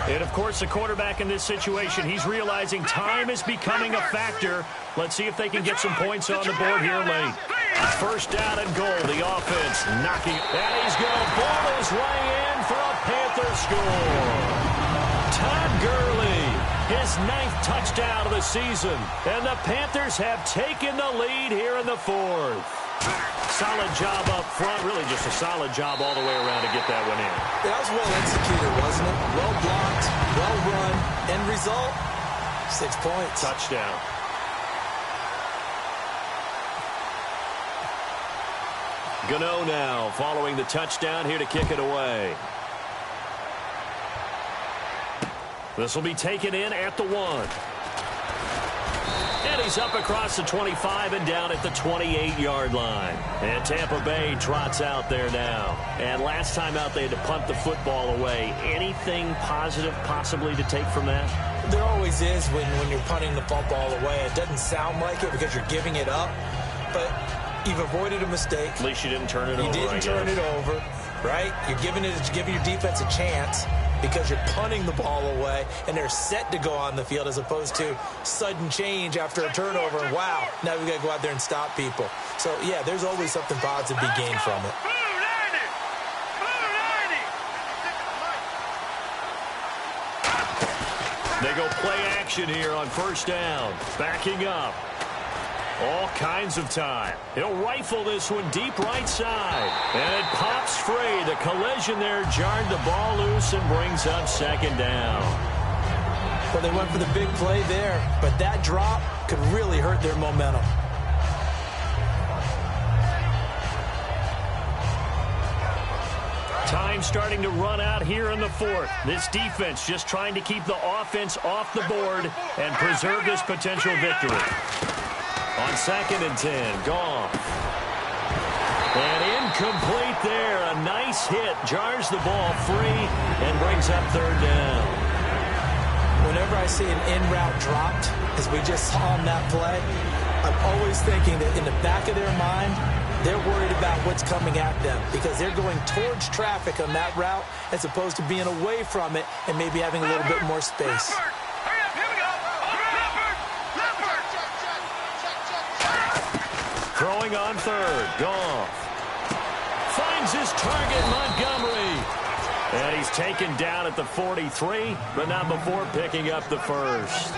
And, of course, the quarterback in this situation, he's realizing time is becoming a factor. Let's see if they can get some points on the board here late. First down and goal. The offense knocking. And he's going to ball his way in for a Panther score. Todd Gurley, his 9th touchdown of the season. And the Panthers have taken the lead here in the 4th. Solid job up front. Really just a solid job all the way around to get that one in. That was well executed, wasn't it? Well blocked, well run. End result, 6 points. Touchdown. Gano now following the touchdown here to kick it away. This will be taken in at the 1. And he's up across the 25 and down at the 28-yard line. And Tampa Bay trots out there now. And last time out, they had to punt the football away. Anything positive possibly to take from that? There always is when you're punting the football away. It doesn't sound like it because you're giving it up. But you've avoided a mistake. At least you didn't turn it over. You didn't turn it over, right? You're giving your defense a chance because you're punting the ball away, and they're set to go on the field as opposed to sudden change after a turnover. And wow, now we got to go out there and stop people. So, yeah, there's always something positive to be gained from it. They go play action here on first down. Backing up. All kinds of time. He'll rifle this one deep right side. And it pops free. The collision there jarred the ball loose and brings up second down. Well, they went for the big play there, but that drop could really hurt their momentum. Time starting to run out here in the fourth. This defense just trying to keep the offense off the board and preserve this potential victory. On 2nd and 10, Goff. And incomplete there. A nice hit. Jars the ball free and brings up 3rd down. Whenever I see an in-route dropped, as we just saw on that play, I'm always thinking that in the back of their mind, they're worried about what's coming at them because they're going towards traffic on that route as opposed to being away from it and maybe having a little bit more space. Throwing on 3rd, Goff. Finds his target, Montgomery. And he's taken down at the 43, but not before picking up the first.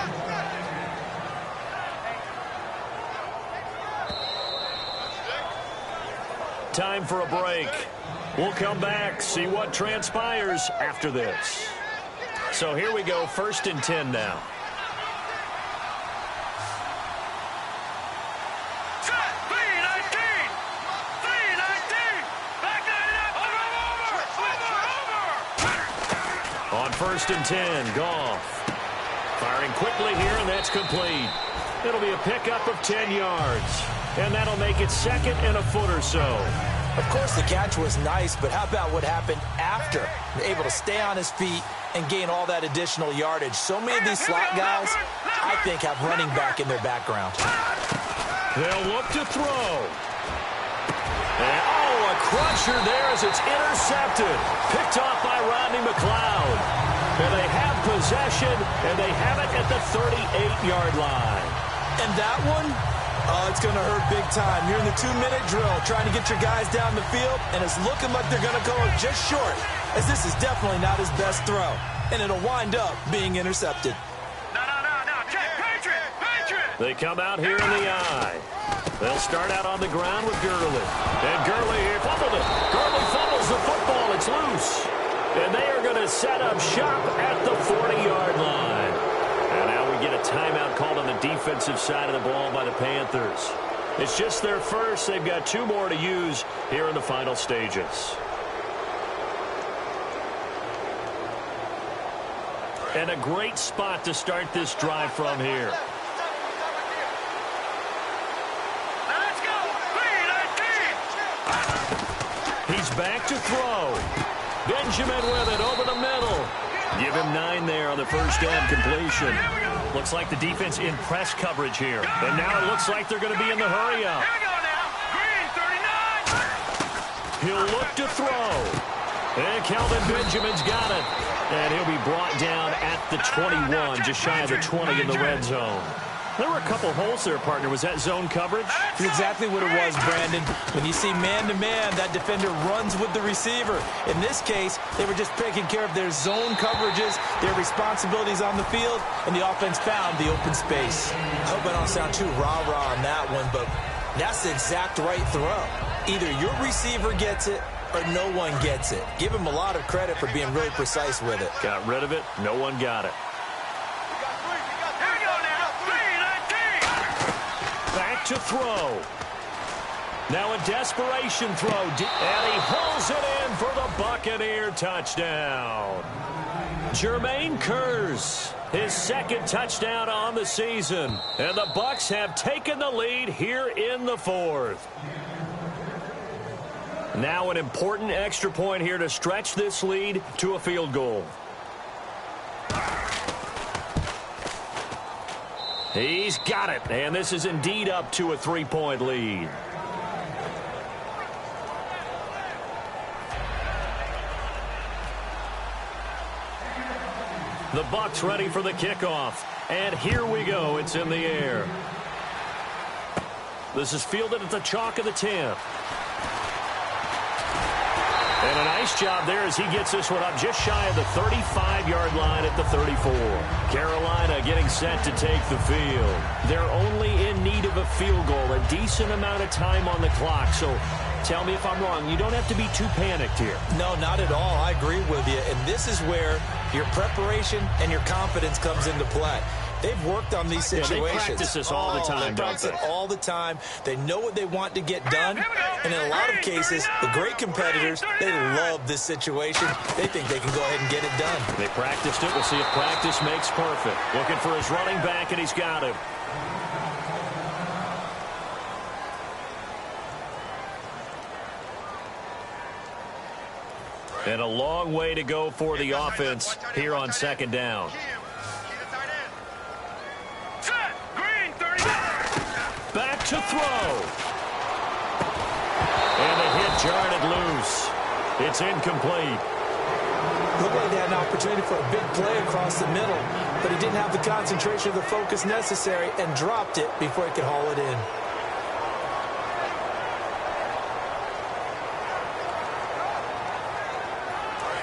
Time for a break. We'll come back, see what transpires after this. So here we go, 1st and 10 now. On 1st and 10, Goff. Firing quickly here, and that's complete. It'll be a pickup of 10 yards. And that'll make it 2nd and a foot or so. Of course, the catch was nice, but how about what happened after? Able to stay on his feet and gain all that additional yardage. So many of these slot guys, I think, have running back in their background. They'll look to throw. And, a cruncher there as it's intercepted. Picked off by Rodney McLeod. And they have possession, and they have it at the 38-yard line. And that one? Oh, it's going to hurt big time. You're in the 2-minute drill trying to get your guys down the field, and it's looking like they're going to go just short, as this is definitely not his best throw, and it'll wind up being intercepted. No. Check. Patriot. They come out here in the eye. They'll start out on the ground with Gurley. And Gurley here fumbled it. Gurley fumbles the football. It's loose. And they are going to set up shop at the 40-yard line. And now we get a timeout called on the defensive side of the ball by the Panthers. It's just their first. They've got 2 more to use here in the final stages. And a great spot to start this drive from here. Let's go. 3-19. He's back to throw. Benjamin with it over the middle. Give him 9 there on the first down completion. Looks like the defense in press coverage here. And now it looks like they're going to be in the hurry up. Here we go now. Green, 39. He'll look to throw. And Kelvin Benjamin's got it. And he'll be brought down at the 21, just shy of the 20 in the red zone. There were a couple holes there, partner. Was that zone coverage? That's exactly what it was, Brandon. When you see man-to-man, that defender runs with the receiver. In this case, they were just taking care of their zone coverages, their responsibilities on the field, and the offense found the open space. I hope I don't sound too rah-rah on that one, but that's the exact right throw. Either your receiver gets it or no one gets it. Give him a lot of credit for being really precise with it. Got rid of it. No one got it. Back to throw. Now a desperation throw. And he hauls it in for the Buccaneer touchdown. Jermaine Kearse, his 2nd touchdown on the season. And the Bucs have taken the lead here in the 4th. Now an important extra point here to stretch this lead to a field goal. He's got it, and this is indeed up to a 3-point lead. The Bucs ready for the kickoff, and here we go. It's in the air. This is fielded at the chalk of the 10. And a nice job there as he gets this one up just shy of the 35-yard line at the 34. Carolina getting set to take the field. They're only in need of a field goal, a decent amount of time on the clock. So tell me if I'm wrong. You don't have to be too panicked here. No, not at all. I agree with you. And this is where your preparation and your confidence comes into play. They've worked on these situations. Yeah, they practice this all the time, They practice it all the time. They know what they want to get done. And in a lot of cases, the great competitors, they love this situation. They think they can go ahead and get it done. They practiced it. We'll see if practice makes perfect. Looking for his running back, and he's got him. And a long way to go for the offense here on second down. Back to throw. And the hit jarred it loose. It's incomplete. Looked like they had an opportunity for a big play across the middle, but he didn't have the concentration or the focus necessary and dropped it before he could haul it in.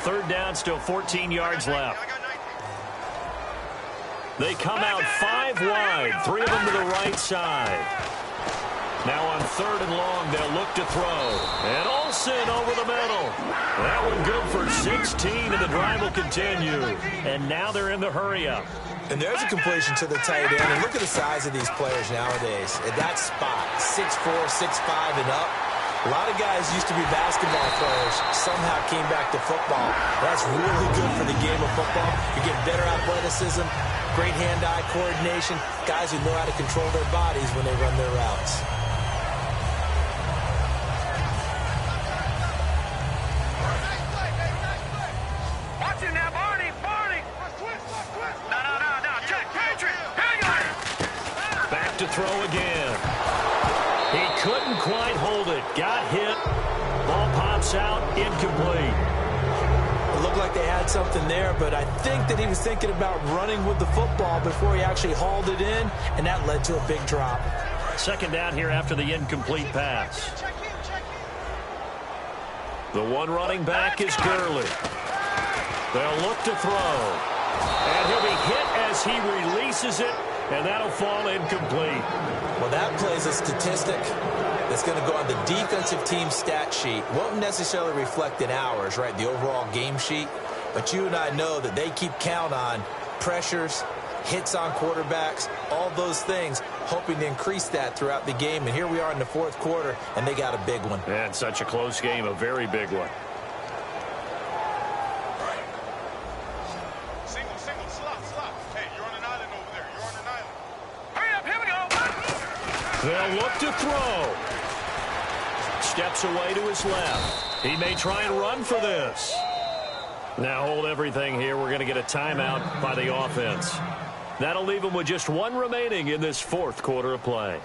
Third down, still 14 yards left. They come out 5 wide, 3 of them to the right side. Now on third and long, they'll look to throw. And Olsen over the middle. That one good for 16, and the drive will continue. And now they're in the hurry-up. And there's a completion to the tight end. And look at the size of these players nowadays. At that spot, 6'4", 6'5", and up. A lot of guys used to be basketball players, somehow came back to football. That's really good for the game of football. You get better athleticism, great hand-eye coordination, guys who know how to control their bodies when they run their routes. Watch it now, Barney, Barney. No, check, Patrick. Back to throw again. He couldn't quite hold it. Got hit. Ball pops out. Incomplete. It looked like they had something there, but I think that he was thinking about running with the football before he actually hauled it in, and that led to a big drop. Second down here after the incomplete pass. The one running back is Gurley. They'll look to throw. And he'll be hit as he releases it, and that'll fall incomplete. Well, that plays a statistic that's going to go on the defensive team stat sheet. Won't necessarily reflect in ours, right, the overall game sheet. But you and I know that they keep count on pressures, hits on quarterbacks, all those things, hoping to increase that throughout the game. And here we are in the fourth quarter, and they got a big one. And such a close game, a very big one. Single, slot. Hey, you're on an island over there. You're on an island. Hurry up, here we go. They'll look to throw. Steps away to his left. He may try and run for this. Now hold everything here. We're going to get a timeout by the offense. That'll leave him with just one remaining in this fourth quarter of play.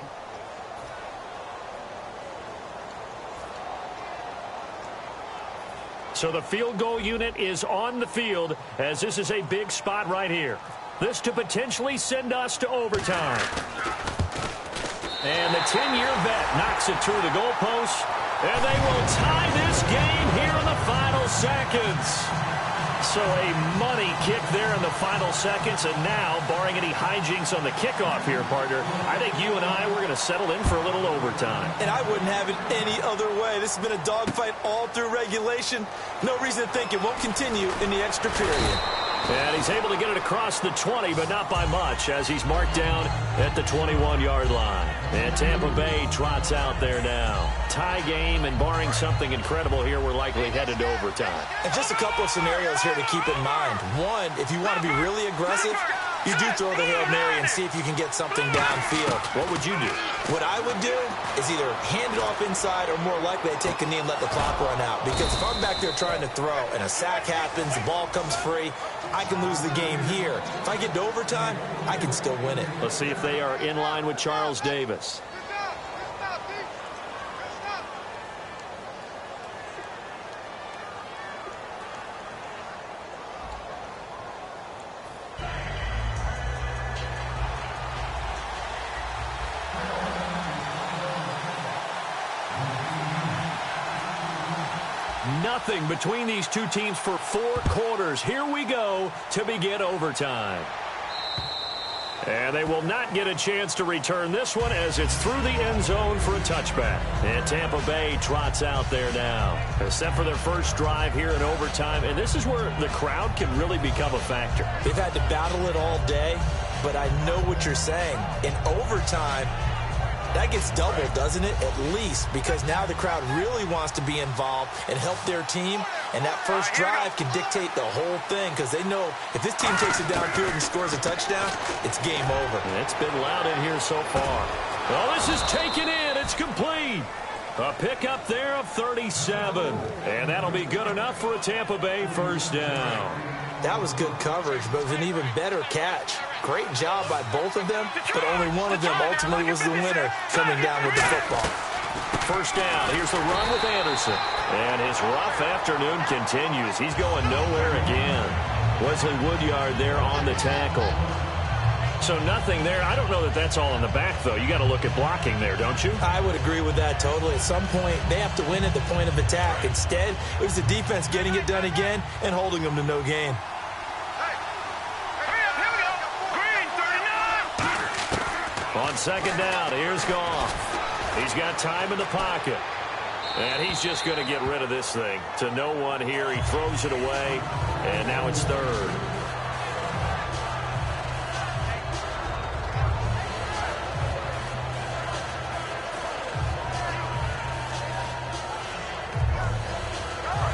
So the field goal unit is on the field as this is a big spot right here. This to potentially send us to overtime. And the 10-year vet knocks it through the goalpost. And they will tie this game here in the final seconds. So a money kick there in the final seconds. And now, barring any hijinks on the kickoff here, partner, I think you and I, we're going to settle in for a little overtime. And I wouldn't have it any other way. This has been a dogfight all through regulation. No reason to think it won't continue in the extra period. And he's able to get it across the 20, but not by much, as he's marked down at the 21-yard line. And Tampa Bay trots out there now. Tie game, and barring something incredible here, we're likely headed to overtime. And just a couple of scenarios here to keep in mind. One, if you want to be really aggressive, you do throw the Hail Mary and see if you can get something downfield. What would you do? What I would do is either hand it off inside or more likely I take a knee and let the clock run out. Because if I'm back there trying to throw and a sack happens, the ball comes free, I can lose the game here. If I get to overtime, I can still win it. Let's see if they are in line with Charles Davis. 0-0 between these two teams for 4 quarters. Here we go to begin overtime. And they will not get a chance to return this one as it's through the end zone for a touchback. And Tampa Bay trots out there now. Set for their first drive here in overtime. And this is where the crowd can really become a factor. They've had to battle it all day, but I know what you're saying. In overtime, that gets doubled, doesn't it? At least, because now the crowd really wants to be involved and help their team, and that first drive can dictate the whole thing because they know if this team takes it downfield and scores a touchdown, it's game over. And it's been loud in here so far. Well, this is taken in. It's complete. A pickup there of 37. And that'll be good enough for a Tampa Bay first down. That was good coverage, but it was an even better catch. Great job by both of them, but only one of them ultimately was the winner coming down with the football. First down. Here's the run with Anderson. And his rough afternoon continues. He's going nowhere again. Wesley Woodyard there on the tackle. So nothing there. I don't know that that's all in the back, though. You got to look at blocking there, don't you? I would agree with that totally. At some point, they have to win at the point of attack. Instead, it was the defense getting it done again and holding them to no gain. On second down, here's Goff. He's got time in the pocket. And he's just going to get rid of this thing. To no one here. He throws it away. And now it's third.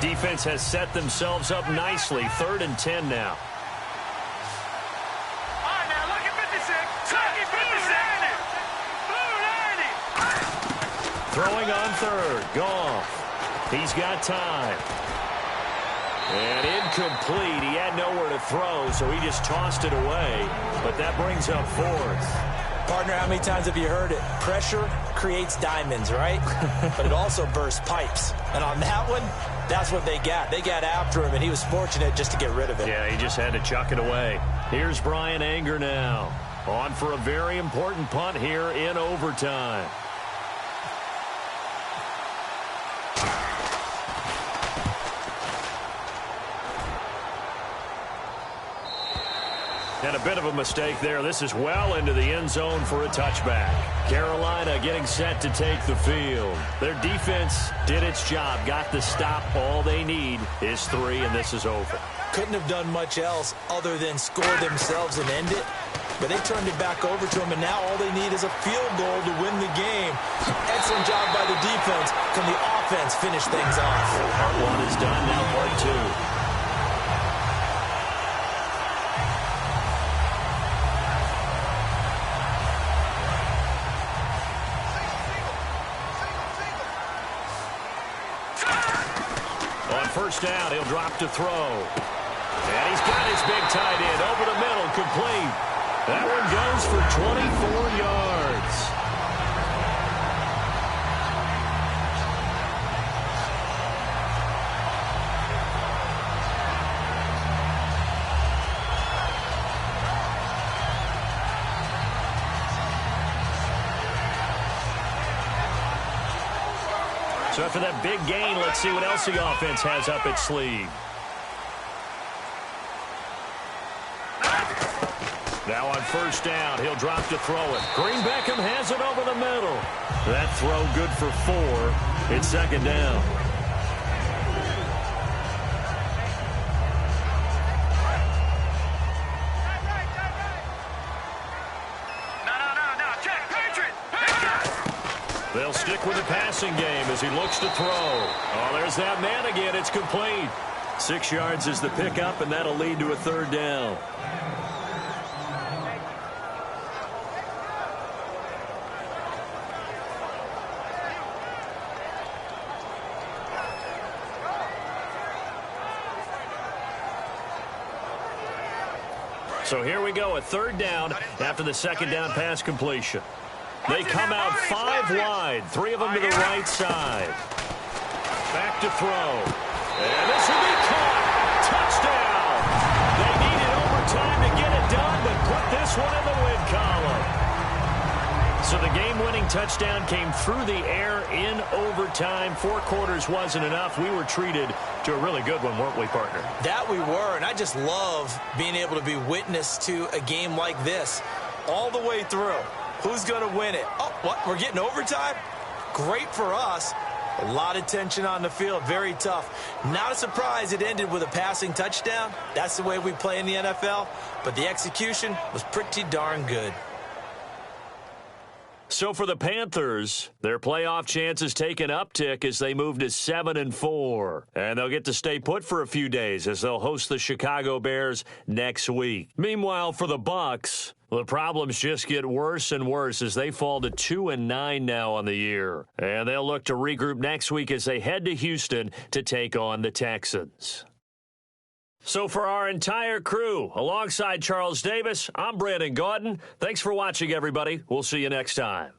Defense has set themselves up nicely. 3rd and 10 now. Throwing on third. Goff. He's got time. And incomplete. He had nowhere to throw, so he just tossed it away. But that brings up 4th. Partner, how many times have you heard it? Pressure creates diamonds, right? But it also bursts pipes. And on that one, that's what they got. They got after him, and he was fortunate just to get rid of it. Yeah, he just had to chuck it away. Here's Brian Anger now. On for a very important punt here in overtime. And a bit of a mistake there. This is well into the end zone for a touchback. Carolina getting set to take the field. Their defense did its job, got the stop. All they need is 3, and this is over. Couldn't have done much else other than score themselves and end it. But they turned it back over to them, and now all they need is a field goal to win the game. Excellent job by the defense. Can the offense finish things off? Part 1 is done, now part 2. First down, he'll drop to throw. And he's got his big tight end over the middle, complete. That one goes for 24 yards. So after that big gain, let's see what else the offense has up its sleeve. Now on first down, he'll drop to throw it. Green Beckham has it over the middle. That throw good for 4. It's second down. They'll stick with the passing game as he looks to throw. Oh, there's that man again. It's complete. 6 yards is the pickup, and that'll lead to a third down. So here we go, a third down after the second down pass completion. They come out 5 wide, 3 of them to the right side. Back to throw. And this will be caught. Touchdown. They needed overtime to get it done, but put this one in the win column. So the game-winning touchdown came through the air in overtime. 4 quarters wasn't enough. We were treated to a really good one, weren't we, partner? That we were, and I just love being able to be witness to a game like this all the way through. Who's going to win it? Oh, what? We're getting overtime? Great for us. A lot of tension on the field. Very tough. Not a surprise it ended with a passing touchdown. That's the way we play in the NFL. But the execution was pretty darn good. So for the Panthers, their playoff chances take an uptick as they move to 7-4. And they'll get to stay put for a few days as they'll host the Chicago Bears next week. Meanwhile, for the Bucs, the problems just get worse and worse as they fall to 2-9 now on the year. And they'll look to regroup next week as they head to Houston to take on the Texans. So for our entire crew, alongside Charles Davis, I'm Brandon Gaudin. Thanks for watching, everybody. We'll see you next time.